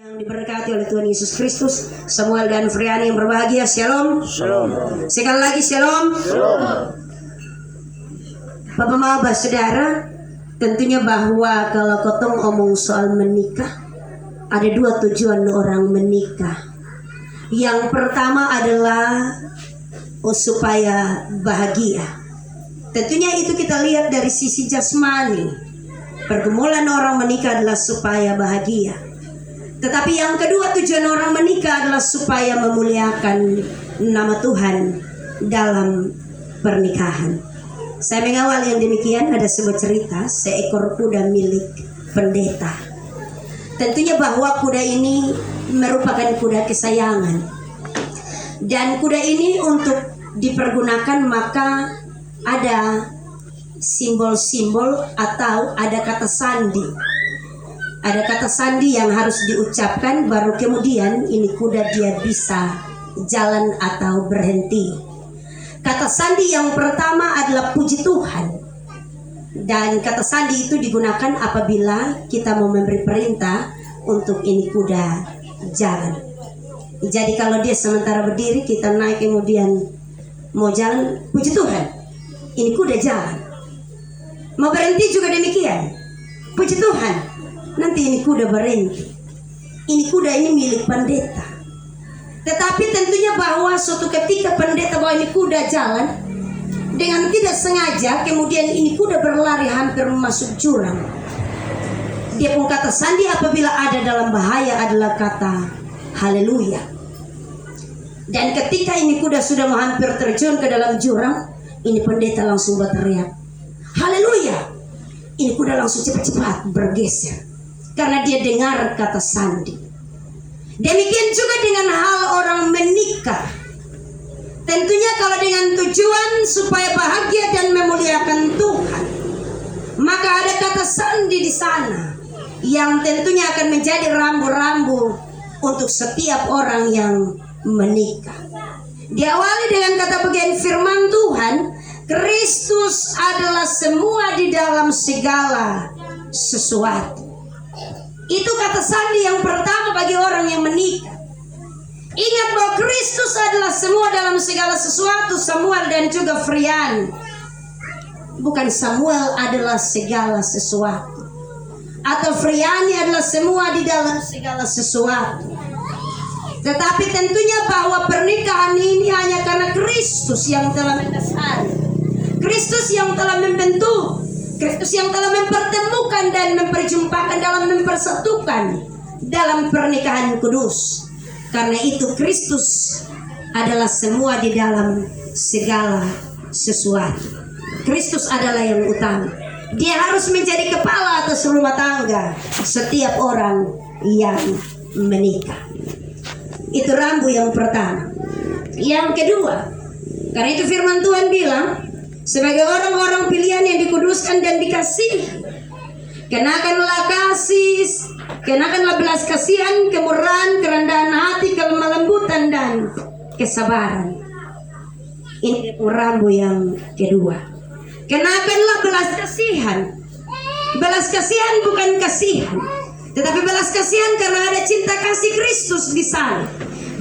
Yang diberkati oleh Tuhan Yesus Kristus, Samuel dan Friani yang berbahagia, shalom. Shalom. Sekali lagi shalom. Shalom. Bapak Mama, saudara, tentunya bahwa kalau kotong omong soal menikah, ada dua tujuan orang menikah. Yang pertama adalah supaya bahagia. Tentunya itu kita lihat dari sisi jasmani. Pergumulan orang menikah adalah supaya bahagia. Tetapi yang kedua, tujuan orang menikah adalah supaya memuliakan nama Tuhan dalam pernikahan. Saya mengawal yang demikian, ada sebuah cerita seekor kuda milik pendeta. Tentunya bahwa kuda ini merupakan kuda kesayangan. Dan kuda ini untuk dipergunakan maka ada simbol-simbol atau ada kata sandi. Ada kata sandi yang harus diucapkan baru kemudian ini kuda dia bisa jalan atau berhenti. Kata sandi yang pertama adalah puji Tuhan. Dan kata sandi itu digunakan apabila kita mau memberi perintah untuk ini kuda jalan. Jadi kalau dia sementara berdiri kita naik kemudian mau jalan, puji Tuhan, ini kuda jalan. Mau berhenti juga demikian, puji Tuhan, nanti ini kuda berhenti. Ini kuda ini milik pendeta. Tetapi tentunya bahwa suatu ketika pendeta bawa ini kuda jalan, dengan tidak sengaja kemudian ini kuda berlari hampir masuk jurang. Dia pun kata sandi apabila ada dalam bahaya adalah kata haleluya. Dan ketika ini kuda sudah hampir terjun ke dalam jurang, ini pendeta langsung berteriak haleluya. Ini kuda langsung cepat-cepat bergeser karena dia dengar kata sandi. Demikian juga dengan hal orang menikah. Tentunya kalau dengan tujuan supaya bahagia dan memuliakan Tuhan, maka ada kata sandi di sana yang tentunya akan menjadi rambu-rambu untuk setiap orang yang menikah. Diawali dengan kata bagian firman Tuhan, Kristus adalah semua di dalam segala sesuatu. Itu kata sandi yang pertama bagi orang yang menikah. Ingat bahwa Kristus adalah semua dalam segala sesuatu. Samuel dan juga Frian, bukan Samuel adalah segala sesuatu, atau Friani adalah semua di dalam segala sesuatu. Tetapi tentunya bahwa pernikahan ini hanya karena Kristus yang telah mendasari, Kristus yang telah membentuk, Kristus yang telah mempertemukan dan memperjumpakan dalam mempersatukan dalam pernikahan kudus. Karena itu Kristus adalah semua di dalam segala sesuatu. Kristus adalah yang utama. Dia harus menjadi kepala atas rumah tangga setiap orang yang menikah. Itu rambu yang pertama. Yang kedua, karena itu firman Tuhan bilang, sebagai orang-orang pilihan yang dikuduskan dan dikasihi, kenakanlah kasih, kenakanlah belas kasihan, kemurahan, kerendahan hati, kelemah lembutan dan kesabaran. Ini rambu yang kedua. Kenakanlah belas kasihan. Belas kasihan bukan kasihan, tetapi belas kasihan karena ada cinta kasih Kristus di sana.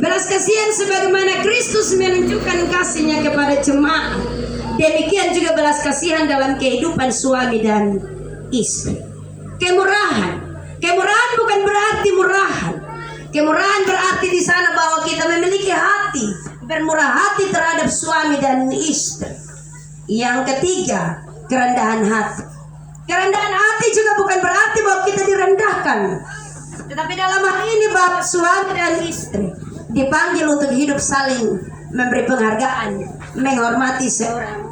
Belas kasihan sebagaimana Kristus menunjukkan kasihnya kepada jemaat, demikian juga belas kasihan dalam kehidupan suami dan istri. Kemurahan, kemurahan bukan berarti murahan. Kemurahan berarti di sana bahwa kita memiliki hati bermurah hati terhadap suami dan istri. Yang ketiga, kerendahan hati. Kerendahan hati juga bukan berarti bahwa kita direndahkan, tetapi dalam hal ini bahwa suami dan istri dipanggil untuk hidup saling memberi penghargaan, menghormati seorang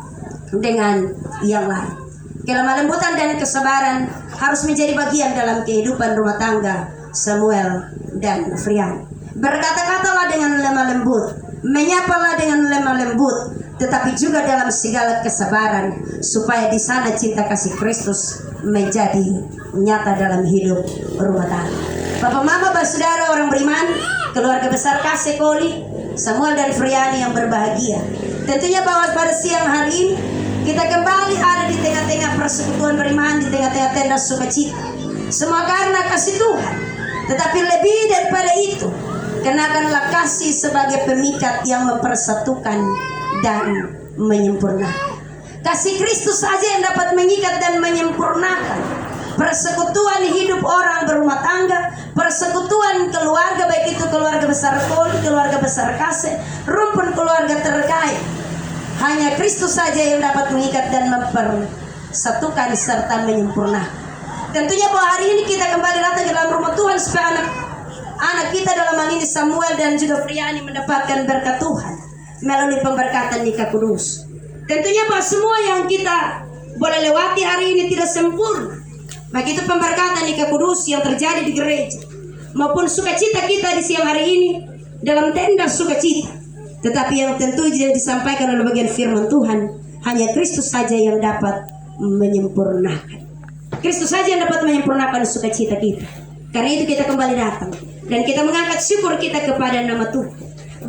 dengan yang lain. Kelemah lembutan dan kesabaran harus menjadi bagian dalam kehidupan rumah tangga Samuel dan Frian. Berkata-katalah dengan lemah lembut, menyapalah dengan lemah lembut, tetapi juga dalam segala kesabaran, supaya di sana cinta kasih Kristus menjadi nyata dalam hidup rumah tangga. Bapak Mama, saudara orang beriman, keluarga besar Kasekoli, Samuel dan Friani yang berbahagia. Tentunya bahwa pada siang hari ini kita kembali ada di tengah-tengah persekutuan beriman, di tengah-tengah tenda sukacita. Semua karena kasih Tuhan. Tetapi lebih daripada itu, kenakanlah kasih sebagai pemikat yang mempersatukan dan menyempurnakan. Kasih Kristus saja yang dapat mengikat dan menyempurnakan persekutuan hidup orang berumah tangga, persekutuan keluarga, baik itu keluarga besar poli, keluarga besar kasih, rumpun keluarga terkait. Hanya Kristus saja yang dapat mengikat dan mempersatukan serta menyempurnakan. Tentunya bahwa hari ini kita kembali datang ke dalam rumah Tuhan supaya anak kita dalam hal ini Samuel dan juga Friani mendapatkan berkat Tuhan melalui pemberkatan nikah kudus. Tentunya bahwa semua yang kita boleh lewati hari ini tidak sempurna, baik itu pemberkatan nikah kudus yang terjadi di gereja maupun sukacita kita di siang hari ini dalam tenda sukacita. Tetapi yang tentu yang disampaikan oleh bagian firman Tuhan, hanya Kristus saja yang dapat menyempurnakan. Kristus saja yang dapat menyempurnakan sukacita kita. Karena itu kita kembali datang dan kita mengangkat syukur kita kepada nama Tuhan,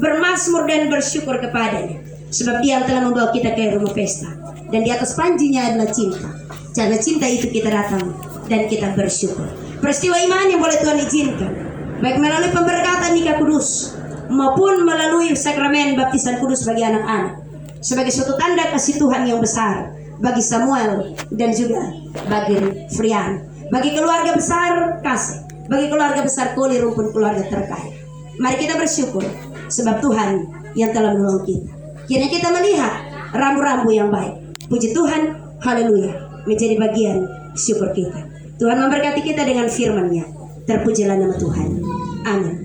bermazmur dan bersyukur kepadanya. Sebab dia yang telah membawa kita ke rumah pesta, dan di atas panjinya adalah cinta. Karena cinta itu kita datang dan kita bersyukur. Peristiwa iman yang boleh Tuhan izinkan, baik melalui pemberkatan nikah kudus maupun melalui sakramen baptisan kudus bagi anak-anak, sebagai suatu tanda kasih Tuhan yang besar bagi Samuel dan juga bagi Frian, bagi keluarga besar kasih, bagi keluarga besar kuli rumpun keluarga terkait. Mari kita bersyukur sebab Tuhan yang telah menolong kita. Kiranya kita melihat rambu-rambu yang baik. Puji Tuhan, haleluya, menjadi bagian syukur kita. Tuhan memberkati kita dengan firman-Nya. Terpujilah nama Tuhan. Amin.